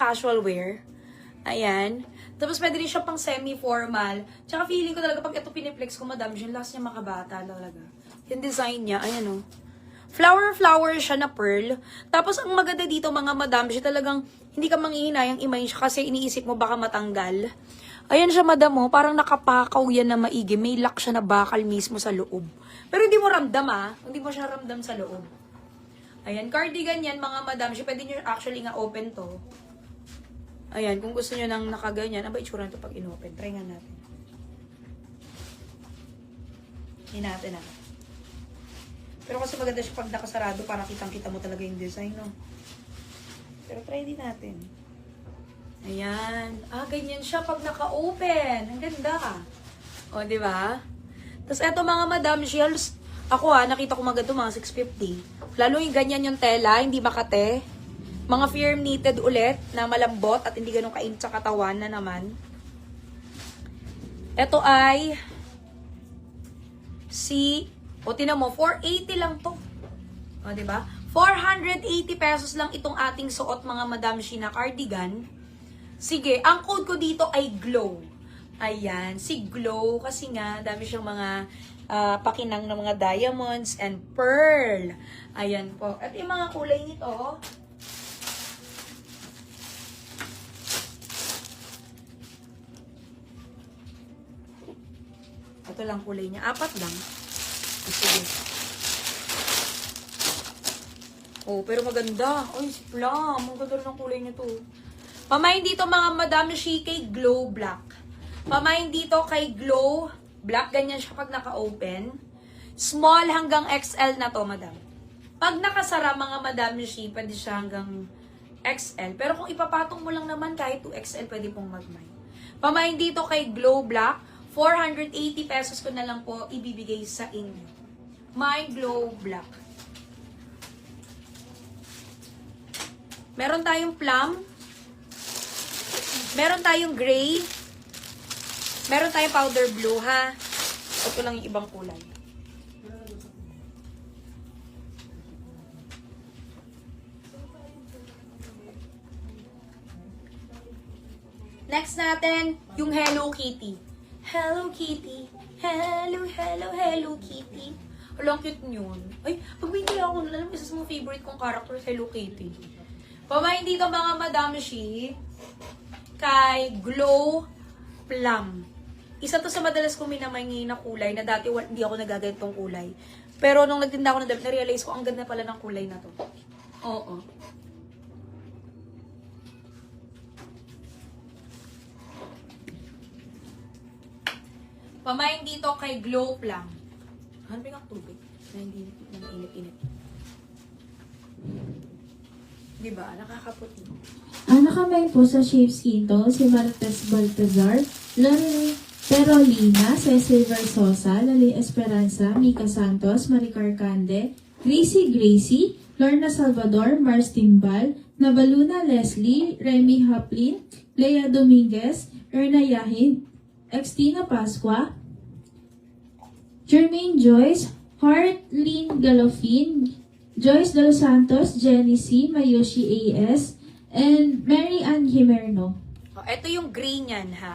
casual wear. Ayan. Tapos pwede rin siya pang semi-formal. Tsaka feeling ko talaga pag ito piniplex ko, madam, yung last niya makabata talaga. Yung design niya, ayan o. Flower siya na pearl. Tapos ang maganda dito mga madam, siya talagang hindi ka manghihinayang imay siya kasi iniisip mo baka matanggal. Ayan siya madam mo, parang nakapakaw yan na maigi. May lock siya na bakal mismo sa loob. Pero hindi mo ramdam hindi mo siya ramdam sa loob. Ayan, cardigan yan mga madam. Siya pwede nyo actually nga open to. Ayan, kung gusto nyo nang nakaganyan, aba itsura nito pag in-open. Try nga natin. Hinate na. Pero kasi maganda siya pag nakasarado para kitang-kita mo talaga yung design, no? Pero try din natin. Ayan. Ganyan siya pag naka-open. Ang ganda. O, di ba? Tapos eto mga madam shells, ako nakita ko maganda mga 650. Lalo yung ganyan yung tela, hindi makate. Mga firm knitted ulit na malambot at hindi ganun kainit sa katawan na naman. Ito ay tinan mo, 480 lang to. O, diba? 480 pesos lang itong ating suot mga Madam Shi na cardigan. Sige, ang code ko dito ay GLOW. Ayan, si GLOW kasi nga, dami siyang mga pakinang ng mga diamonds and pearl. Ayan po. At yung mga kulay nito, ito lang kulay niya. 4 lang. Sige. Oh, pero maganda. Ay, si Plum. Ang ganda rin ng kulay niya to. Pamain dito mga Madam Shi kay Glow Black. Pamain dito kay Glow Black. Ganyan siya pag naka-open. Small hanggang XL na to, madam. Pag nakasara mga Madam Shi, pwede siya hanggang XL. Pero kung ipapatong mo lang naman kahit 2XL, pwede pong magmay. Pamain dito kay Glow Black. 480 pesos ko na lang po ibibigay sa inyo. My Glow Black. Meron tayong plum. Meron tayong gray. Meron tayong powder blue, ha? Ito lang yung ibang kulay. Next natin, yung Hello Kitty. Hello Kitty. Hello, hello, hello Kitty. Alam, cute yun. Ay, pag hindi ako, alam, isa sa mga favorite kong character, Hello Kitty. Pamain dito mga Madam Shi kay Glow Plum. Isa to sa madalas ko minamay na kulay na dati hindi ako nagagamit tong kulay. Pero nung nagtinda ako ng damit, na-realize ko ang ganda pala ng kulay na to. Oo. Pamain dito kay Glow Plum. Hanapin ang tubig na hindi init-init. Diba? Nakakaputi. Nakamay po sa Shapes Quinto, si Martes Baltazar, Lorraine Perolina, Cecil Versosa, Lali Esperanza, Mika Santos, Maricar Cande, Gracie, Lorna Salvador, Mars Timbal, Nabaluna Leslie, Remy Haplin, Lea Dominguez, Erna Yahin, Extina Pasqua, Jermaine Joyce, Heartlyn Galofin, Joyce Dos Santos, Jenny C, Mayushi A.S., and Mary Ann Jimerno. Ito yung green yan, ha?